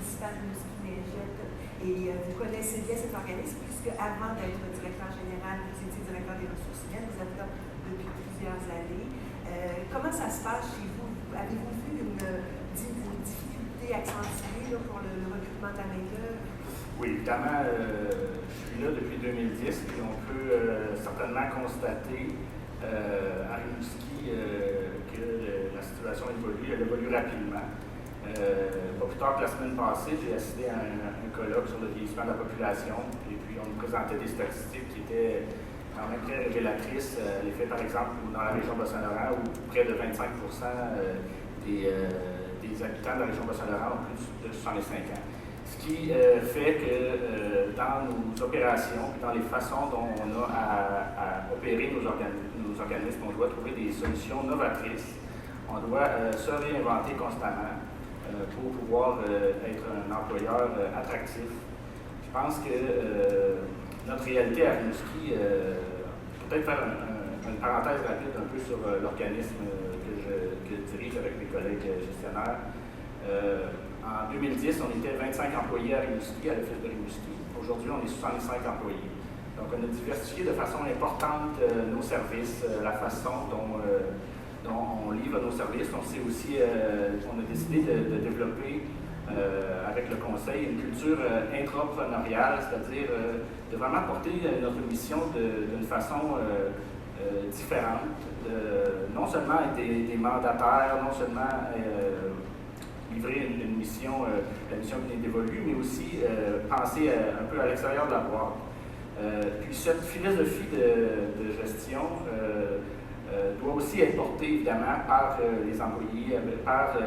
municipal de Rimouski-Neigette. Et vous connaissez bien cet organisme, puisque avant d'être directeur général, vous étiez directeur des ressources humaines, vous êtes là depuis plusieurs années. Comment ça se passe chez vous? Avez-vous vu une difficulté accentuée là, pour le recrutement de la main-d'œuvre? Oui, évidemment, je suis là depuis 2010 et on peut certainement constater à Rimouski que la situation évolue. Elle évolue rapidement. Pas plus tard que la semaine passée, j'ai assisté à un colloque sur le vieillissement de la population et puis on nous présentait des statistiques qui étaient quand même très révélatrices. L'effet, par exemple, dans la région Bas-Saint-Laurent, où près de 25% des habitants de la région Bas-Saint-Laurent ont plus de 65 ans. Ce qui fait que dans nos opérations, dans les façons dont on a à opérer nos organismes, on doit trouver des solutions novatrices. On doit se réinventer constamment pour pouvoir être un employeur attractif. Je pense que notre réalité à Rimouski, peut-être faire une parenthèse rapide un peu sur l'organisme que je dirige avec mes collègues gestionnaires. En 2010, on était 25 employés à Rimouski, à l'Office de Rimouski. Aujourd'hui, on est 65 employés. Donc, on a diversifié de façon importante nos services, la façon dont on livre nos services. On sait aussi, on a décidé de développer avec le conseil une culture intrapreneuriale, c'est-à-dire de vraiment porter notre mission d'une façon différente, non seulement être des mandataires, non seulement livrer une mission, la mission qui est évolue, mais aussi penser un peu à l'extérieur de la boîte. Puis cette philosophie de gestion doit aussi être portée évidemment par les employés, par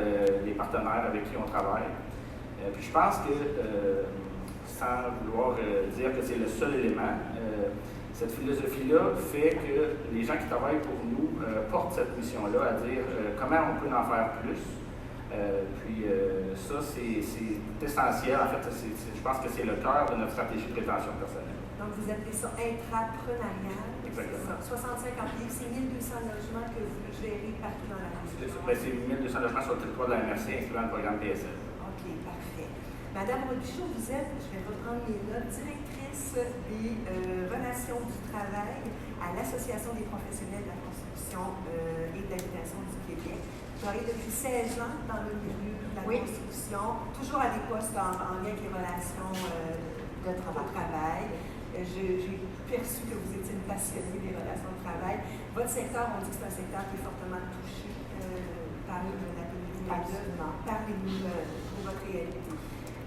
les partenaires avec qui on travaille. Puis je pense que, sans vouloir dire que c'est le seul élément, cette philosophie-là fait que les gens qui travaillent pour nous portent cette mission-là à dire comment on peut en faire plus. Puis ça, c'est essentiel. En fait, je pense que c'est le cœur de notre stratégie de rétention personnelle. Donc, vous appelez ça intrapreneurial. Exactement. 65 employés, c'est 1200 logements que vous gérez partout dans la région. C'est 1200 logements sur le territoire de la MRC, incluant le programme PSL. OK, parfait. Madame Robichaud, vous êtes, je vais reprendre mes notes, directrice des relations du travail à l'Association des professionnels de la construction et de l'habitation du Québec. Vous travaillez depuis 16 ans dans le milieu de la construction, toujours à des postes en lien avec les relations de travail. J'ai perçu que vous étiez une passionnée des relations de travail. Votre secteur, on dit que c'est un secteur qui est fortement touché par la pénurie de main-d'œuvre. Parlez-nous de votre réalité.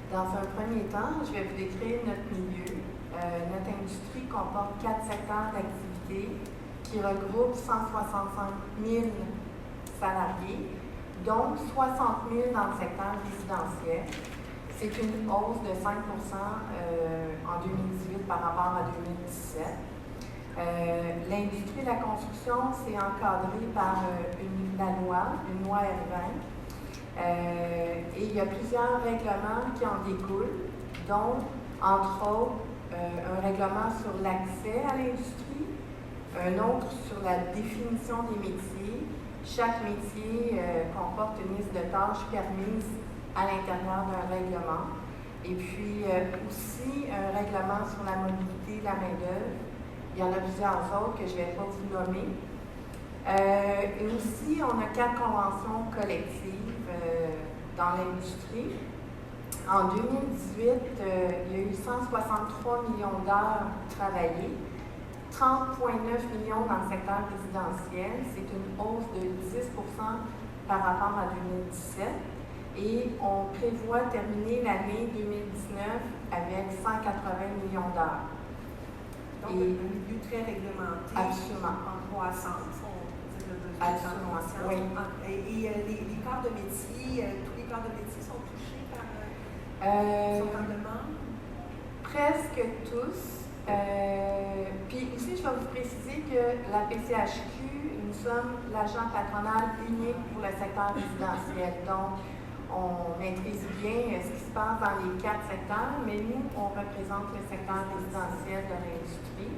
Dans un premier temps, je vais vous décrire notre milieu. Notre industrie comporte 4 secteurs d'activité qui regroupent 165 000 salariés, dont 60 000 dans le secteur résidentiel. C'est une hausse de 5 en 2018 par rapport à 2017. L'industrie de la construction s'est encadrée par la loi, une loi R20. Et il y a plusieurs règlements qui en découlent, dont, entre autres, un règlement sur l'accès à l'industrie, un autre sur la définition des métiers. Chaque métier comporte une liste de tâches permises à l'intérieur d'un règlement. Et puis aussi un règlement sur la mobilité de la main-d'œuvre. Il y en a plusieurs autres que je ne vais pas vous nommer. Et aussi, on a 4 conventions collectives dans l'industrie. En 2018, il y a eu 163 millions d'heures travaillées, 30,9 millions dans le secteur résidentiel. C'est une hausse de 10 par rapport à 2017. Et on prévoit terminer l'année 2019 avec 180 millions d'heures. Donc, un milieu très réglementé. Absolument. En croissance, on dit le besoin absolument, en croissance. oui. Et les corps de métier, tous les corps de métier sont touchés par son demande? Presque tous. Puis aussi, je vais vous préciser que la PCHQ, nous sommes l'agent patronal unique pour le secteur résidentiel. Donc, on maîtrise bien ce qui se passe dans les 4 secteurs, mais nous, on représente le secteur résidentiel de l'industrie.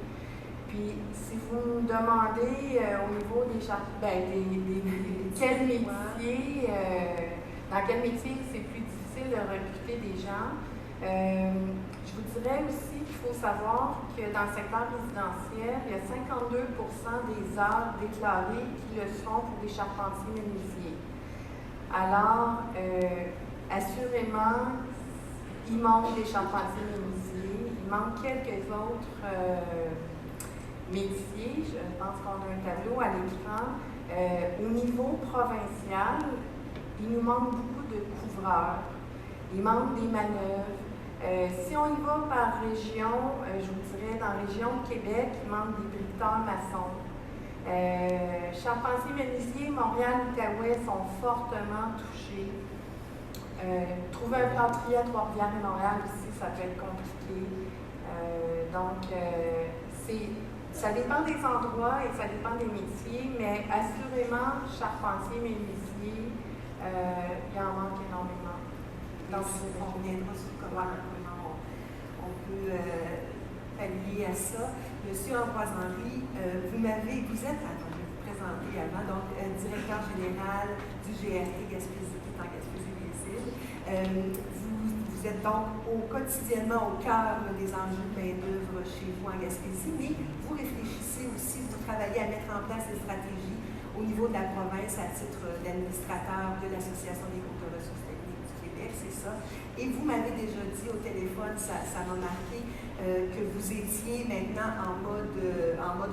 Puis, si vous nous demandez au niveau des quel métier, dans quel métier c'est plus difficile difficile de recruter des gens. Je vous dirais aussi qu'il faut savoir que dans le secteur résidentiel, il y a 52% des heures déclarées qui le sont pour les charpentiers menuisiers. Alors, assurément, il manque des charpentiers menuisiers, il manque quelques autres métiers. Je pense qu'on a un tableau à l'écran. Au niveau provincial, il nous manque beaucoup de couvreurs. Il manque des manœuvres. Si on y va par région, je vous dirais, dans la région de Québec, il manque des bricteurs maçons. Charpentiers-menuisiers, Montréal, Outaouais sont fortement touchés. Trouver un plâtrier à Trois-Rivières et Montréal aussi, ça peut être compliqué. Ça dépend des endroits et ça dépend des métiers, mais assurément, charpentier-menuisier, il en manque énormément. Donc, on reviendra sur comment on peut pallier à ça. Monsieur Ambroise Henry, vous êtes, je vais vous présenter avant, donc directeur général du GRT Gaspésie, qui est en Gaspésie-les-Îles. Vous êtes donc quotidiennement au cœur des enjeux de main-d'œuvre chez vous en Gaspésie, mais vous réfléchissez aussi, vous travaillez à mettre en place des stratégies au niveau de la province à titre d'administrateur de l'Association des groupes de ressources techniques du Québec, c'est ça. Et vous m'avez déjà dit au téléphone, ça m'a marqué, que vous étiez maintenant en mode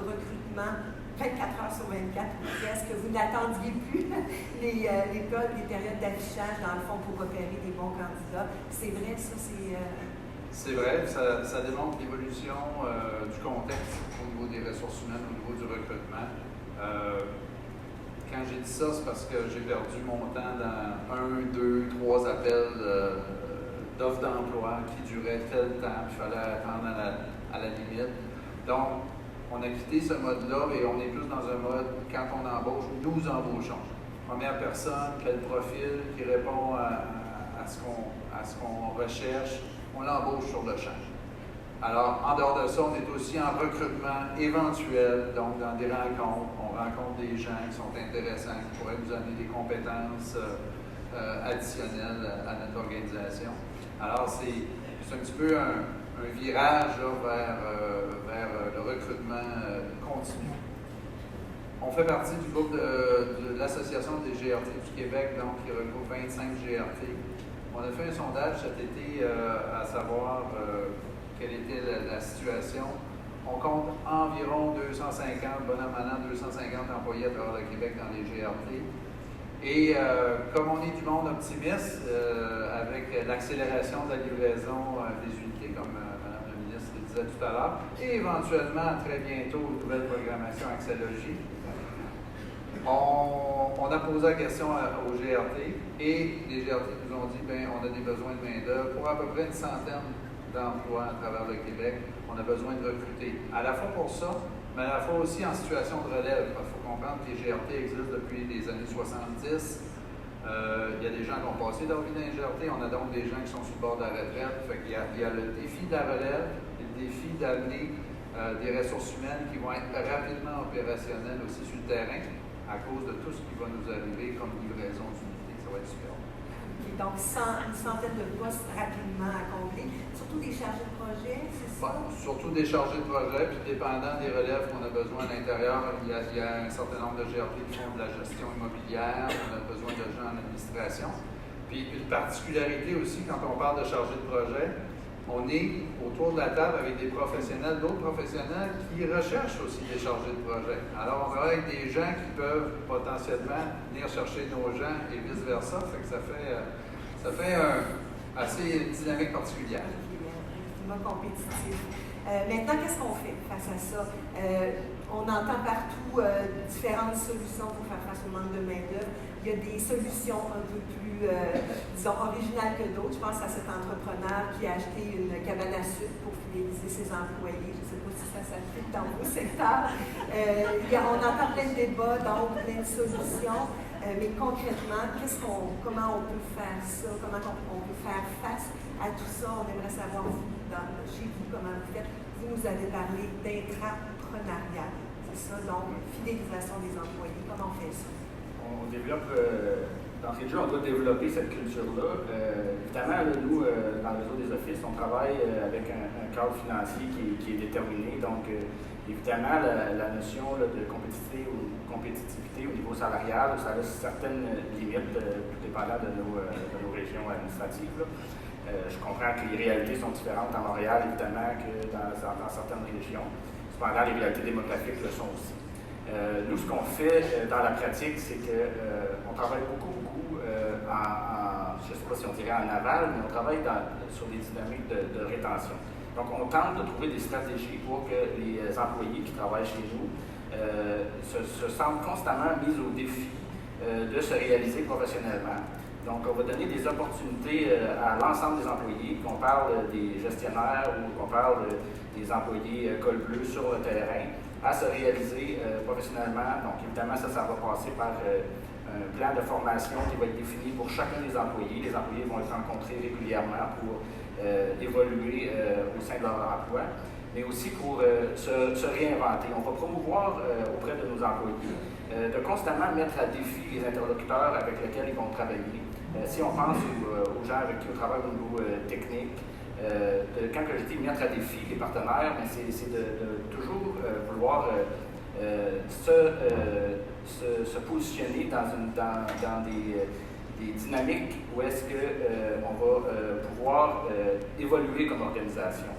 recrutement 24 heures sur 24, ou presque, que vous n'attendiez plus les périodes d'affichage, dans le fond, pour repérer des bons candidats. C'est vrai, ça, c'est... C'est vrai, ça démontre l'évolution du contexte au niveau des ressources humaines, au niveau du recrutement. Quand j'ai dit ça, c'est parce que j'ai perdu mon temps dans 1, 2, 3 appels d'offres d'emploi qui duraient tel temps, puis il fallait attendre à la limite. Donc, on a quitté ce mode-là et on est plus dans un mode, quand on embauche, nous embauchons. Première personne, quel profil qui répond à ce qu'on recherche, on l'embauche sur le champ. Alors, en dehors de ça, on est aussi en recrutement éventuel, donc dans des rencontres. On rencontre des gens qui sont intéressants, qui pourraient nous amener des compétences additionnelles à notre organisation. Alors, c'est un petit peu un virage là, vers le recrutement continu. On fait partie du groupe de l'Association des GRT du Québec, donc qui regroupe 25 GRT. On a fait un sondage cet été à savoir quelle était la situation. On compte environ 250, bon an, mal an, 250 employés à travers le Québec dans les GRT. Et comme on est du monde optimiste, avec l'accélération de la livraison des unités, comme Mme la ministre le disait tout à l'heure, et éventuellement, très bientôt, une nouvelle programmation Axologie, on a posé la question aux GRT et les GRT nous ont dit on a des besoins de main-d'œuvre pour à peu près une centaine d'emplois à travers le Québec. On a besoin de recruter, à la fois pour ça, mais à la fois aussi en situation de relève. Il faut comprendre que les GRT existent depuis les années 70. Il y a des gens qui ont passé leur vie dans les GRT. On a donc des gens qui sont sur le bord de la retraite. Il y a le défi de la relève et le défi d'amener des ressources humaines qui vont être rapidement opérationnelles aussi sur le terrain à cause de tout ce qui va nous arriver comme livraison d'unités. Ça va être super. Okay, donc, une centaine de postes rapidement à combler, surtout des chargés de projet, c'est ça? Bon, surtout des chargés de projet, puis dépendant des relèves qu'on a besoin à l'intérieur, il y a un certain nombre de GRT qui font de la gestion immobilière, on a besoin de gens en administration. Puis une particularité aussi, quand on parle de chargés de projet, on est autour de la table avec des professionnels, d'autres professionnels qui recherchent aussi des chargés de projet. Alors, on travaille avec des gens qui peuvent potentiellement venir chercher nos gens et vice-versa. Ça fait assez dynamique particulière. Effectivement compétitif. Maintenant, qu'est-ce qu'on fait face à ça? On entend partout différentes solutions pour faire face au manque de main-d'œuvre. Il y a des solutions un peu plus, disons, originales que d'autres. Je pense à cet entrepreneur qui a acheté une cabane à sucre pour fidéliser ses employés. Je ne sais pas si ça s'applique dans vos secteurs. On entend plein de débats, donc plein de solutions. Mais concrètement, comment on peut faire ça? Comment on peut faire face à tout ça? On aimerait savoir, chez vous, comment vous faites. Vous nous avez parlé d'intrapreneuriat. C'est ça, donc, fidélisation des employés. Comment on fait ça? On développe d'entrée de jeu, on doit développer cette culture-là. Évidemment, là, nous, dans le réseau des offices, on travaille avec un cadre financier qui est déterminé. Donc, évidemment, la notion là, de compétitivité au niveau salarial, ça a certaines limites, tout dépendant de nos régions administratives. Là. Je comprends que les réalités sont différentes à Montréal, évidemment, que dans certaines régions. Cependant, les réalités démographiques le sont aussi. Nous, ce qu'on fait dans la pratique, c'est qu'on travaille beaucoup je ne sais pas si on dirait en aval, mais on travaille sur des dynamiques de rétention. Donc, on tente de trouver des stratégies pour que les employés qui travaillent chez nous se sentent constamment mis au défi de se réaliser professionnellement. Donc, on va donner des opportunités à l'ensemble des employés, qu'on parle des gestionnaire ou qu'on parle des employés col bleu sur le terrain, à se réaliser professionnellement. Donc, évidemment, ça va passer par un plan de formation qui va être défini pour chacun des employés. Les employés vont être rencontrés régulièrement pour évoluer au sein de leur emploi, mais aussi pour se réinventer. On va promouvoir auprès de nos employés de constamment mettre à défi les interlocuteurs avec lesquels ils vont travailler. Si on pense aux gens avec qui on travaille au niveau technique, quand je dis mettre à défi les partenaires, c'est de toujours vouloir se positionner dans des dynamiques où est-ce qu'on va pouvoir évoluer comme organisation.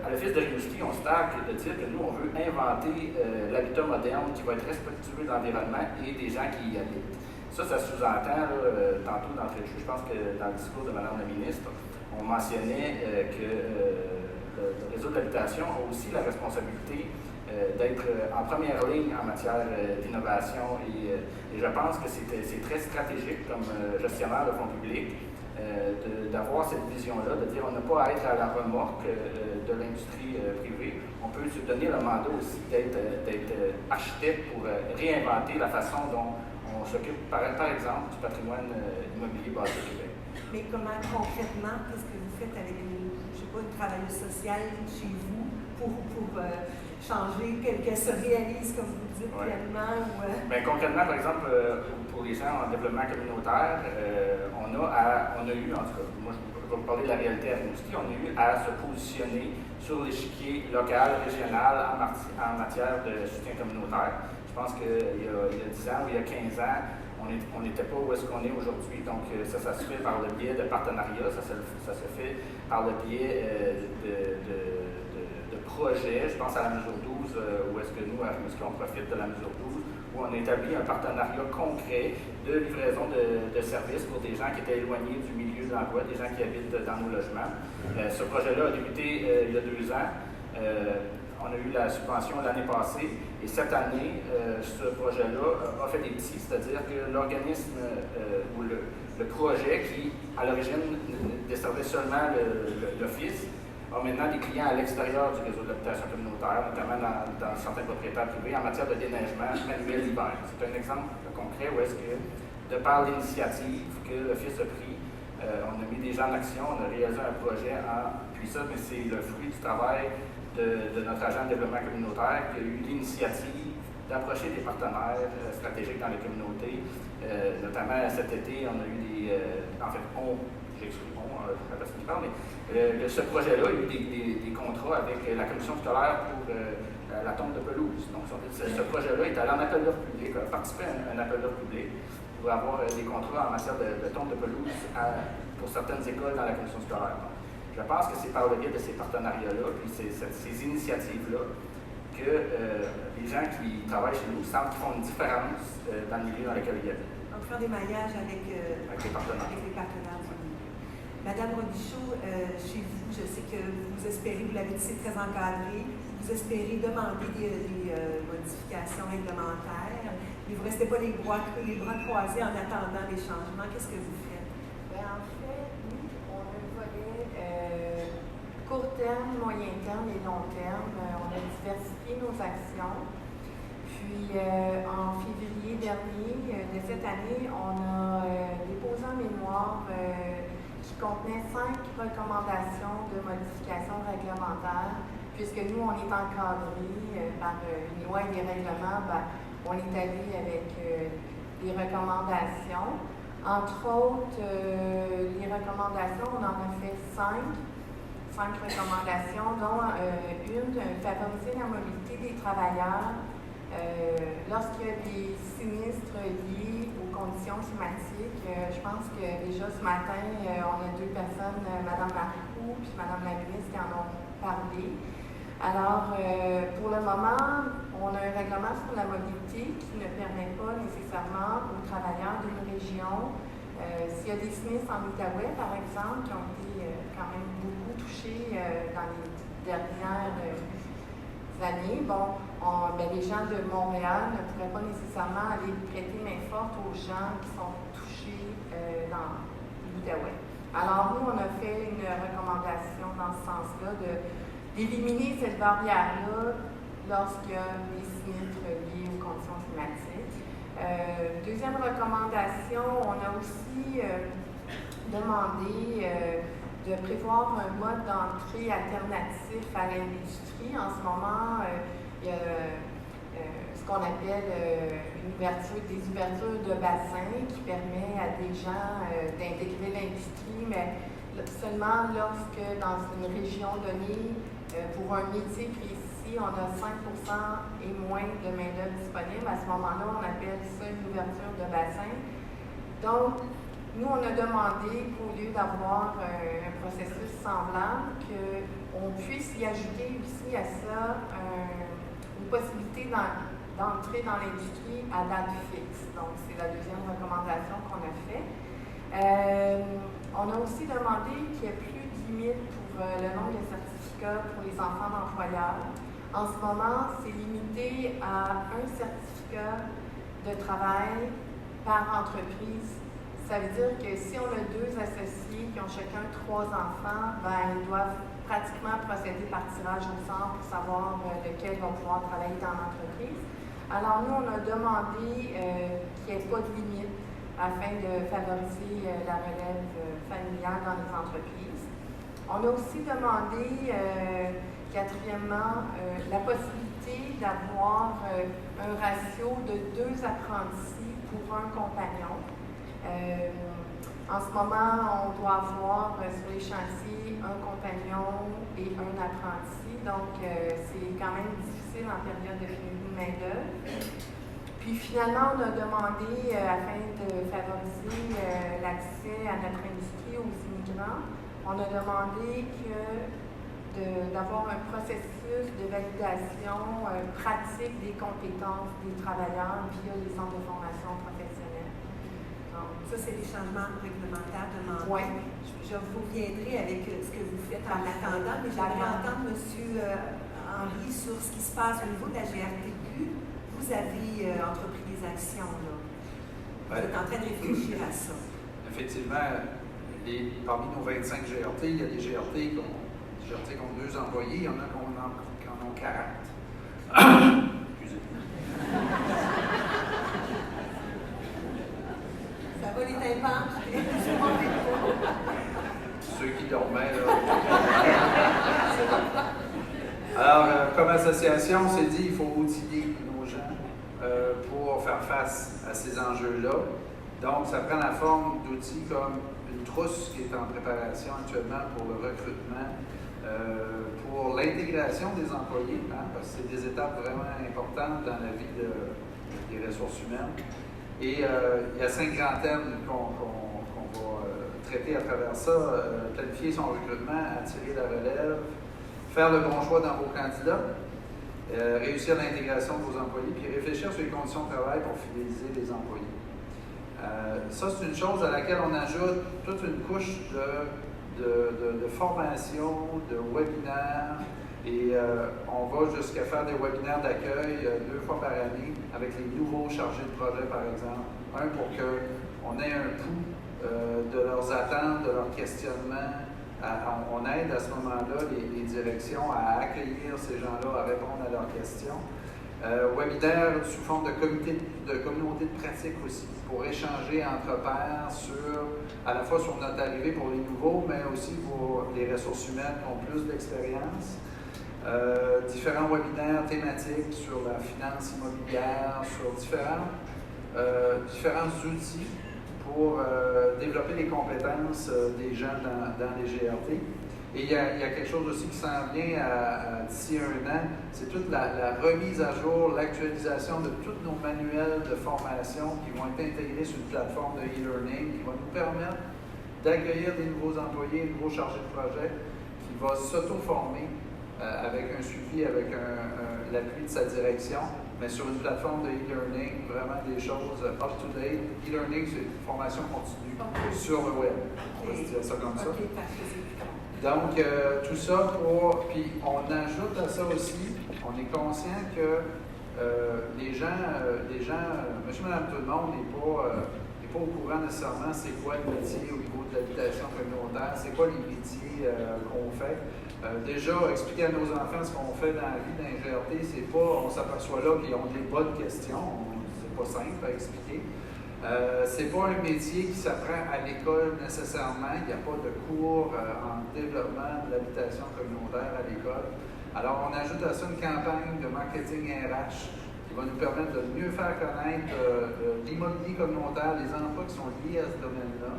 À l'Office de Rimouski, on se targue de dire que nous, on veut inventer l'habitat moderne qui va être respectueux de l'environnement et des gens qui y habitent. Ça sous-entend, tantôt d'entrée de jeu, je pense que dans le discours de Mme la ministre, on mentionnait que le réseau de l'habitation a aussi la responsabilité d'être en première ligne en matière d'innovation et je pense que c'est très stratégique comme gestionnaire de fonds publics d'avoir cette vision-là, de dire on n'a pas à être à la remorque de l'industrie privée. On peut se donner le mandat aussi d'être architecte pour réinventer la façon dont on s'occupe, par exemple, du patrimoine immobilier basé au Québec. Mais comment concrètement, qu'est-ce que vous faites avec une travailleuse sociale chez vous pour changer, qu'elle se réalise, comme vous dites, pleinement? Bien, concrètement, par exemple, pour les gens en développement communautaire, on a eu, en tout cas, moi je vais vous parler de la réalité à Rimouski, on a eu à se positionner sur l'échiquier local, régional, en matière de soutien communautaire. Je pense qu'il y a 10 ans ou il y a 15 ans, on n'était pas où est-ce qu'on est aujourd'hui. Donc, ça se fait par le biais de partenariats, ça se fait par le biais de projets. Je pense à la mesure 12, où est-ce que nous, à Rimouski, on profite de la mesure 12, où on a établi un partenariat concret de livraison de services pour des gens qui étaient éloignés du milieu de l'emploi, des gens qui habitent dans nos logements. Ce projet-là a débuté il y a 2 ans. On a eu la subvention l'année passée et cette année, ce projet-là a fait des petits, c'est-à-dire que l'organisme ou le projet qui, à l'origine, desservait seulement l'office, a maintenant des clients à l'extérieur du réseau de l'habitation communautaire, notamment dans certains propriétaires privés en matière de déneigement manuel l'hiver. C'est un exemple concret où est-ce que, de par l'initiative que l'office a pris, on a mis des gens en action, on a réalisé un projet puis ça, mais c'est le fruit du travail de notre agent de développement communautaire qui a eu l'initiative d'approcher des partenaires stratégiques dans les communautés. Notamment cet été, on a eu j'exclus la personne qui parle, mais ce projet-là a eu des contrats avec la commission scolaire pour la tombe de pelouse. Donc, ce projet-là est allé en appel d'offres public, a participé à un appel d'offres public pour avoir des contrats en matière de tombe de pelouse pour certaines écoles dans la commission scolaire. Donc, je pense que c'est par le biais de ces partenariats-là, puis ces initiatives-là, que les gens qui travaillent chez nous sentent qu'ils font une différence dans le milieu dans lequel ils habitent. Donc, faire des maillages avec les partenaires. Madame Robichaud, chez vous, je sais que vous espérez, vous l'avez dit, c'est très encadré, vous espérez demander des modifications réglementaires, mais vous ne restez pas les bras croisés en attendant les changements. Qu'est-ce que vous faites? Bien, en fait, nous, on a un volet court terme, moyen terme et long terme. On a diversifié nos actions. Puis, en février dernier de cette année, on a déposé un mémoire qui contenait 5 recommandations de modification réglementaire. Puisque nous, on est encadré par une loi et des règlements, on est allé avec des recommandations. Entre autres, les recommandations, on en a fait 5 recommandations, dont une, favoriser la mobilité des travailleurs lorsqu'il y a des sinistres liés aux conditions climatiques. Je pense que déjà ce matin, on a 2 personnes, Mme Marcoux et Mme la ministre, qui en ont parlé. Alors, pour le moment, on a un règlement sur la mobilité qui ne permet pas nécessairement aux travailleurs d'une région, s'il y a des sinistres en Outaouais, par exemple, qui ont été quand même beaucoup touchés dans les dernières années, les gens de Montréal ne pourraient pas nécessairement aller prêter main forte aux gens qui sont touchés dans l'Outaouais. Alors, nous, on a fait une recommandation dans ce sens-là d'éliminer cette barrière-là lorsqu'il y a des sinistres liés aux conditions climatiques. Deuxième recommandation, on a aussi demandé de prévoir un mode d'entrée alternatif à l'industrie. En ce moment, il y a ce qu'on appelle des ouvertures de bassins qui permet à des gens d'intégrer l'industrie, mais seulement lorsque dans une région donnée, pour un métier précis, on a 5% et moins de main-d'œuvre disponible. À ce moment-là, on appelle ça une ouverture de bassin. Donc, nous, on a demandé qu'au lieu d'avoir un processus semblable, qu'on puisse y ajouter aussi à ça une possibilité d'entrer dans l'industrie à date fixe. Donc, c'est la deuxième recommandation qu'on a faite. On a aussi demandé qu'il n'y ait plus de limite pour le nombre de certificats pour les enfants d'employeurs. En ce moment, c'est limité à un certificat de travail par entreprise. Ça veut dire que si on a 2 associés qui ont chacun 3 enfants, ils doivent pratiquement procéder par tirage au sort pour savoir lequel va pouvoir travailler dans l'entreprise. Alors nous, on a demandé qu'il n'y ait pas de limite afin de favoriser la relève familiale dans les entreprises. On a aussi demandé, quatrièmement, la possibilité d'avoir un ratio de 2 apprentis pour un compagnon. En ce moment, on doit avoir sur les chantiers un compagnon et un apprenti, donc c'est quand même difficile en période de pénurie de main-d'œuvre. Puis finalement, on a demandé, afin de favoriser l'accès à notre industrie aux immigrants, on a demandé d'avoir un processus de validation pratique des compétences des travailleurs via les centres de formation professionnelle. Donc, ça, c'est des changements réglementaires demandés. Oui. Je vous reviendrai avec ce que vous faites en attendant, mais j'aimerais entendre M. Henry sur ce qui se passe au niveau de la GRTQ. Vous avez entrepris des actions, là. Vous êtes en train de réfléchir à ça. Effectivement, parmi nos 25 GRT, il y a des GRT qui ont 2 employés, il y en a qui en ont 40. Excusez. Ça va les tympans? Ceux qui dormaient, là. Alors, comme association, on s'est dit qu'il faut outiller nos gens pour faire face à ces enjeux-là. Donc, ça prend la forme d'outils comme une trousse qui est en préparation actuellement pour le recrutement, pour l'intégration des employés, parce que c'est des étapes vraiment importantes dans la vie des ressources humaines. Et il y a 5 grands thèmes qu'on va traiter à travers ça. Planifier son recrutement, attirer la relève, faire le bon choix dans vos candidats, réussir l'intégration de vos employés, puis réfléchir sur les conditions de travail pour fidéliser les employés. Ça, c'est une chose à laquelle on ajoute toute une couche de formation, de webinaires, et on va jusqu'à faire des webinaires d'accueil 2 fois par année avec les nouveaux chargés de projet, par exemple. Un, pour qu'on ait un pouls de leurs attentes, de leurs questionnements. On aide à ce moment-là les directions à accueillir ces gens-là, à répondre à leurs questions. Webinaire sous forme de communauté de pratique aussi, pour échanger entre pairs à la fois sur notre arrivée pour les nouveaux, mais aussi pour les ressources humaines qui ont plus d'expérience. Différents webinaires thématiques sur la finance immobilière, sur différents outils pour développer les compétences des gens dans les GRT. Et il y a quelque chose aussi qui s'en vient d'ici 1 an, c'est toute la remise à jour, l'actualisation de tous nos manuels de formation qui vont être intégrés sur une plateforme de e-learning qui va nous permettre d'accueillir des nouveaux employés, des nouveaux chargés de projet, qui va s'auto-former avec un suivi, avec l'appui de sa direction, mais sur une plateforme de e-learning, vraiment des choses up-to-date. E-learning, c'est une formation continue sur le web. On va se dire ça comme ça. Donc, tout ça puis on ajoute à ça aussi, on est conscient que les gens, monsieur, madame, tout le monde n'est pas au courant nécessairement c'est quoi le métier au niveau de l'habitation communautaire, c'est quoi les métiers qu'on fait. Déjà, expliquer à nos enfants ce qu'on fait dans la vie d'un GRT, c'est pas, on s'aperçoit là qu'ils ont des bonnes questions, c'est pas simple à expliquer. C'est pas un métier qui s'apprend à l'école nécessairement, il n'y a pas de cours en développement de l'habitation communautaire à l'école. Alors, on ajoute à ça une campagne de marketing RH qui va nous permettre de mieux faire connaître l'immobilier communautaire, les emplois qui sont liés à ce domaine-là.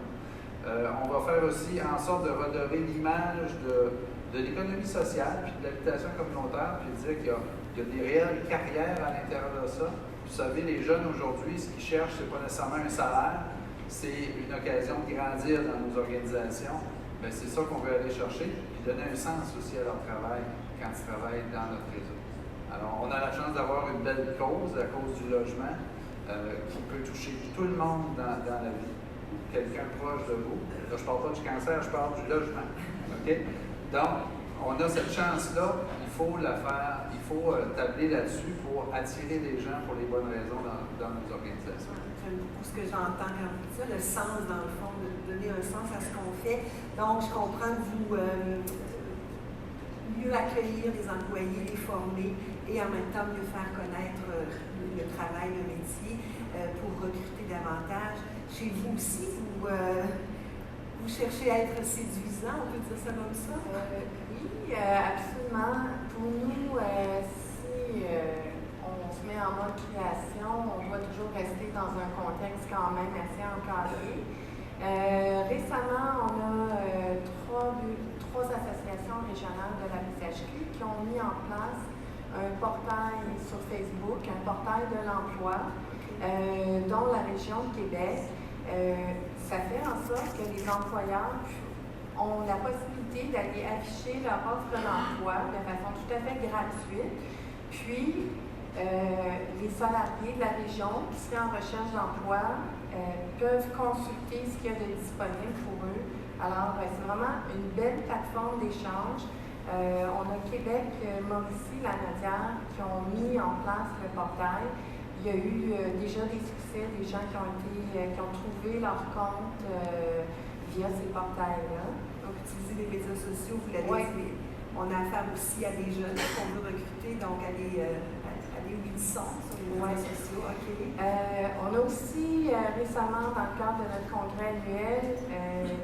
On va faire aussi en sorte de redorer l'image de l'économie sociale puis de l'habitation communautaire, puis dire qu'il y a des réelles carrières à l'intérieur de ça. Vous savez, les jeunes aujourd'hui, ce qu'ils cherchent, ce n'est pas nécessairement un salaire, c'est une occasion de grandir dans nos organisations. Bien, c'est ça qu'on veut aller chercher, puis donner un sens aussi à leur travail quand ils travaillent dans notre réseau. Alors, on a la chance d'avoir une belle cause, la cause du logement, qui peut toucher tout le monde dans la vie. Quelqu'un proche de vous. Là, je ne parle pas du cancer, je parle du logement. OK? Donc, on a cette chance-là, il faut la faire, il faut tabler là-dessus pour attirer les gens pour les bonnes raisons dans nos organisations. J'aime beaucoup ce que j'entends quand vous dites ça, le sens dans le fond, de donner un sens à ce qu'on fait. Donc, je comprends que vous mieux accueillir les employés, les former et en même temps mieux faire connaître le travail, le métier pour recruter davantage. Chez vous aussi, vous cherchez à être séduisant, on peut dire ça comme ça? Oui, absolument. Pour nous, si on se met en mode création, on doit toujours rester dans un contexte quand même assez encadré. Récemment, on a trois associations régionales de la PCHQ qui ont mis en place un portail sur Facebook, un portail de l'emploi, dont la région de Québec. Ça fait en sorte que les employeurs ont la possibilité d'aller afficher leur offre d'emploi de façon tout à fait gratuite. Puis, les salariés de la région qui seraient en recherche d'emploi peuvent consulter ce qu'il y a de disponible pour eux. Alors, c'est vraiment une belle plateforme d'échange. On a Québec, Mauricie, Lanaudière qui ont mis en place le portail. Il y a eu déjà des succès, des gens qui ont trouvé leur compte via ces portails-là. Donc, utiliser les médias sociaux, vous l'avez dit. On a affaire aussi à des jeunes qu'on veut recruter, donc aller où ils sont sur les médias sociaux. Okay. On a aussi récemment, dans le cadre de notre congrès annuel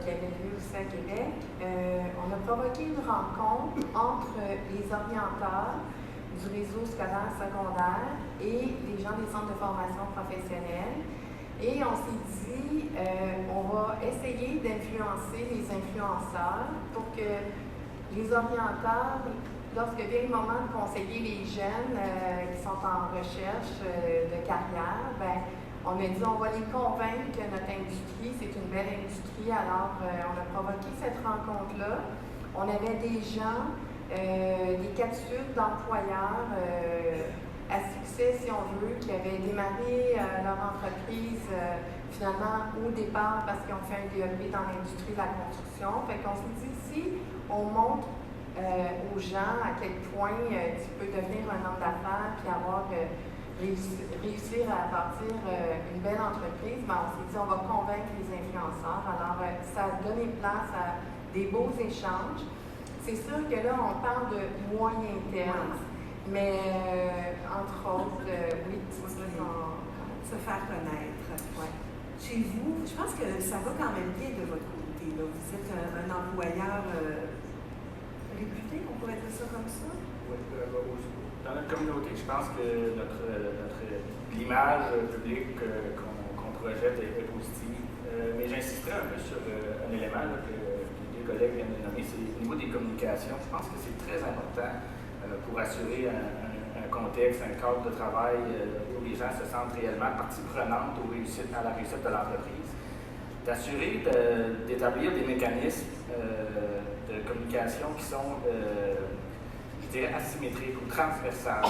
qui avait lieu aussi à Québec, on a provoqué une rencontre entre les orienteurs du réseau scolaire secondaire et les gens des centres de formation professionnelle. Et on s'est dit, on va essayer d'influencer les influenceurs pour que les orienteurs, lorsque vient le moment de conseiller les jeunes qui sont en recherche de carrière, ben, on a dit on va les convaincre que notre industrie, c'est une belle industrie. Alors, on a provoqué cette rencontre-là. On avait des gens, des capsules d'employeurs à succès, si on veut, qui avaient démarré leur entreprise finalement au départ parce qu'ils ont fait un DEP dans l'industrie de la construction. Fait qu'on s'est dit, si on montre aux gens à quel point tu peux devenir un homme d'affaires puis réussir à bâtir une belle entreprise, ben, on s'est dit, on va convaincre les influenceurs. Alors, ça a donné place à des beaux échanges. C'est sûr que là, on parle de moyen terme, mais entre autres, oui, se faire connaître. Ouais. Chez vous, je pense que ça va quand même bien de votre côté. Là. Vous êtes un employeur réputé, on pourrait dire ça comme ça? Oui, dans notre communauté, je pense que l'image publique qu'on projette est positive. mais j'insisterai un peu sur un élément là, que les deux collègues viennent de nommer, c'est au niveau des communications. Je pense que c'est très important pour assurer un contexte, un cadre de travail où les gens se sentent réellement partie prenante à la réussite de l'entreprise. D'assurer d'établir des mécanismes de communication qui sont, je dirais, asymétriques ou transversales.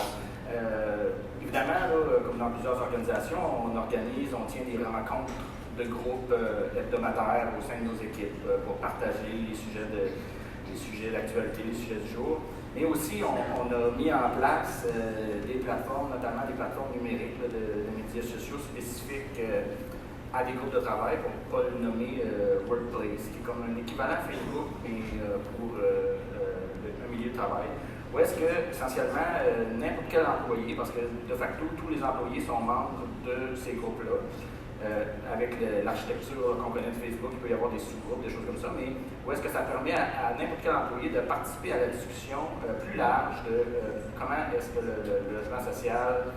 Évidemment, là, comme dans plusieurs organisations, on tient des rencontres de groupes hebdomadaires au sein de nos équipes pour partager les sujets d'actualité, les sujets du jour. Mais aussi, on a mis en place des plateformes, notamment des plateformes numériques de médias sociaux spécifiques à des groupes de travail, pour ne pas le nommer Workplace, qui est comme un équivalent Facebook, mais pour un milieu de travail. Où est-ce que, essentiellement, n'importe quel employé, parce que de facto, tous les employés sont membres de ces groupes-là, avec l'architecture qu'on connaît de Facebook, il peut y avoir des sous-groupes, des choses comme ça, mais où est-ce que ça permet à n'importe quel employé de participer à la discussion plus large de comment est-ce que le logement social,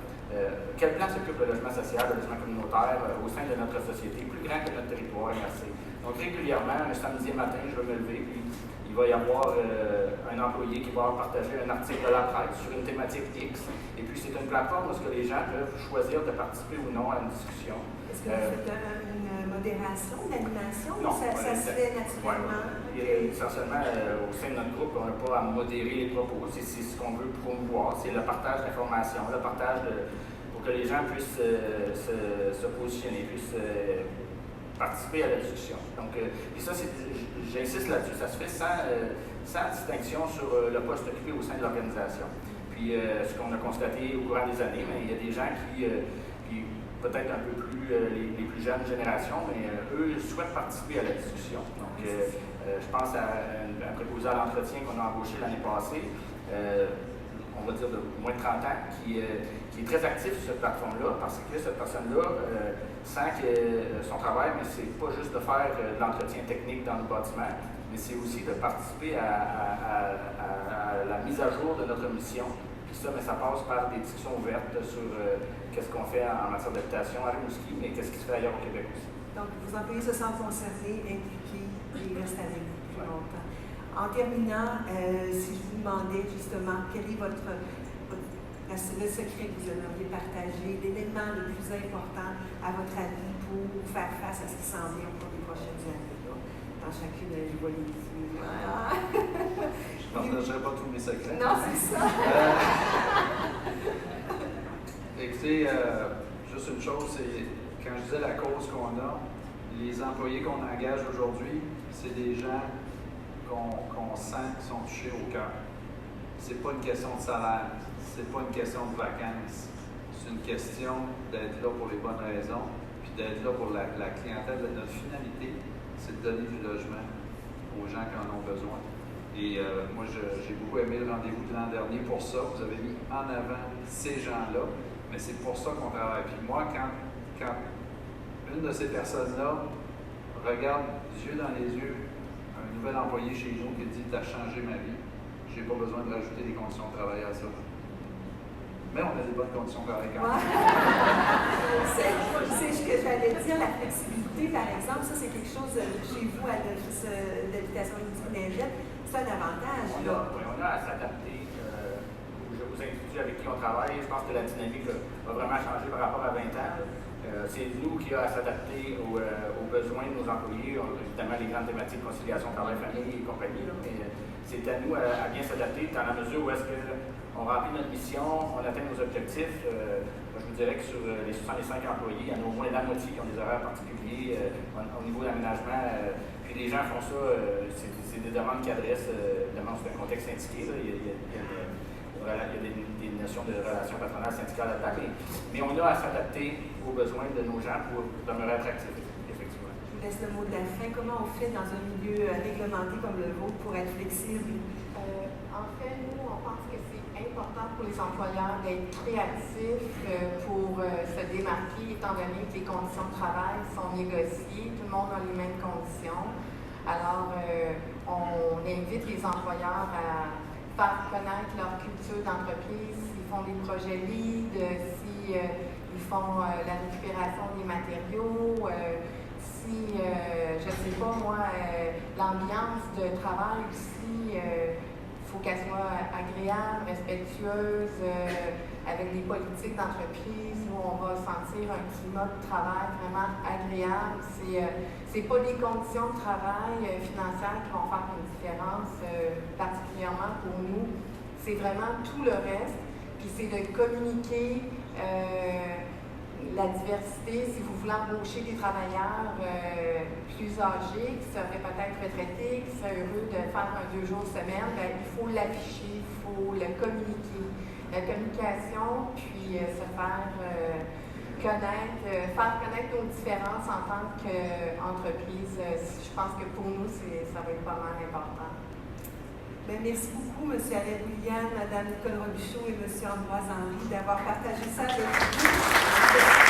quelle place occupe le logement social, le logement communautaire au sein de notre société, plus grand que notre territoire MRC. Donc régulièrement, un samedi matin, je vais me lever, puis il va y avoir un employé qui va partager un article de la presse sur une thématique X, et puis c'est une plateforme où les gens peuvent choisir de participer ou non à une discussion. Est-ce que vous faites une modération, une animation, ou non, ça se fait naturellement? Ouais. Essentiellement, au sein de notre groupe, on n'a pas à modérer les propos, c'est ce qu'on veut promouvoir, c'est le partage d'informations, le partage pour que les gens puissent se positionner, puissent participer à la discussion. Donc, et ça, j'insiste là-dessus, ça se fait sans distinction sur le poste occupé au sein de l'organisation. Puis, ce qu'on a constaté au courant des années, mais il y a des gens qui peut-être un peu plus les plus jeunes générations, mais eux souhaitent participer à la discussion. Donc, je pense à un préposé à l'entretien qu'on a embauché l'année passée, on va dire de moins de 30 ans, qui est très actif sur cette plateforme-là, parce que cette personne-là sent que son travail, mais c'est pas juste de faire de l'entretien technique dans le bâtiment, mais c'est aussi de participer à la mise à jour de notre mission. Puis ça, mais ça passe par des discussions ouvertes sur qu'est-ce qu'on fait en matière d'habitation à Rimouski, mais qu'est-ce qui se fait ailleurs au Québec aussi. Donc, vos employés se sentent concernés, impliqués et restent avec vous plus longtemps. En terminant, si je vous demandais justement quel est le secret que vous aimeriez partager, l'élément le plus important à votre avis pour faire face à ce qui s'en vient au cours des prochaines années, là, dans chacune des volets. Je ne partagerai pas tous mes secrets. Non, c'est ça. Écoutez, juste une chose, c'est quand je disais la cause qu'on a, les employés qu'on engage aujourd'hui, c'est des gens qu'on sent qui sont touchés au cœur. C'est pas une question de salaire, c'est pas une question de vacances, c'est une question d'être là pour les bonnes raisons, puis d'être là pour la clientèle. Notre finalité, c'est de donner du logement aux gens qui en ont besoin. Et moi, j'ai beaucoup aimé le rendez-vous de l'an dernier pour ça. Vous avez mis en avant ces gens-là, mais c'est pour ça qu'on travaille. Puis moi, quand une de ces personnes-là regarde yeux dans les yeux un nouvel employé chez nous qui dit « T'as changé ma vie », j'ai pas besoin de rajouter des conditions de travail à ça. Mais on a des bonnes conditions de travail quand même. C'est ce que j'allais dire, la flexibilité, par exemple, ça c'est quelque chose chez vous à l'Office d'habitation Rimouski-Lingette, c'est un avantage. On a à s'adapter. Je vous introduis avec qui on travaille. Je pense que la dynamique a vraiment changé par rapport à 20 ans. C'est nous qui avons à s'adapter aux besoins de nos employés. Évidemment, les grandes thématiques, conciliation, travail, famille et compagnie, là, mais c'est à nous à bien s'adapter dans la mesure où est-ce qu'on remplit notre mission, on atteint nos objectifs. Moi, je vous dirais que sur les 65 employés, il y en a au moins la moitié qui ont des horaires particuliers au niveau de l'aménagement. Puis les gens font ça, c'est des demandes qui adressent, évidemment, c'est un contexte syndiqué, là, il y a des notions de relations patronales syndicales là-dedans, mais on a à s'adapter aux besoins de nos gens pour demeurer attractifs, effectivement. Je vous laisse le mot de la fin. Comment on fait dans un milieu réglementé comme le vôtre pour être flexible? En fait, nous, on pense que c'est important pour les employeurs d'être créatifs pour se démarquer, étant donné que les conditions de travail sont négociées, tout le monde a les mêmes conditions. Alors, on invite les employeurs à faire connaître leur culture d'entreprise, s'ils font des projets lead, s'ils font la récupération des matériaux, si, je ne sais pas moi, l'ambiance de travail aussi, faut qu'elle soit agréable, respectueuse, avec des politiques d'entreprise où on va sentir un climat de travail vraiment agréable. C'est pas les conditions de travail financières qui vont faire une différence, particulièrement pour nous. C'est vraiment tout le reste. Puis c'est de communiquer la diversité. Si vous voulez embaucher des travailleurs plus âgés, qui seraient peut-être retraités, qui seraient heureux de faire un 2 jours semaine, bien, il faut l'afficher, il faut le communiquer. La communication, puis se faire connaître nos différences en tant qu'entreprise. Je pense que pour nous, ça va être pas mal important. Bien, merci beaucoup, M. Alain William, Mme Nicole Robichaud et M. Ambroise Henry d'avoir partagé ça avec nous.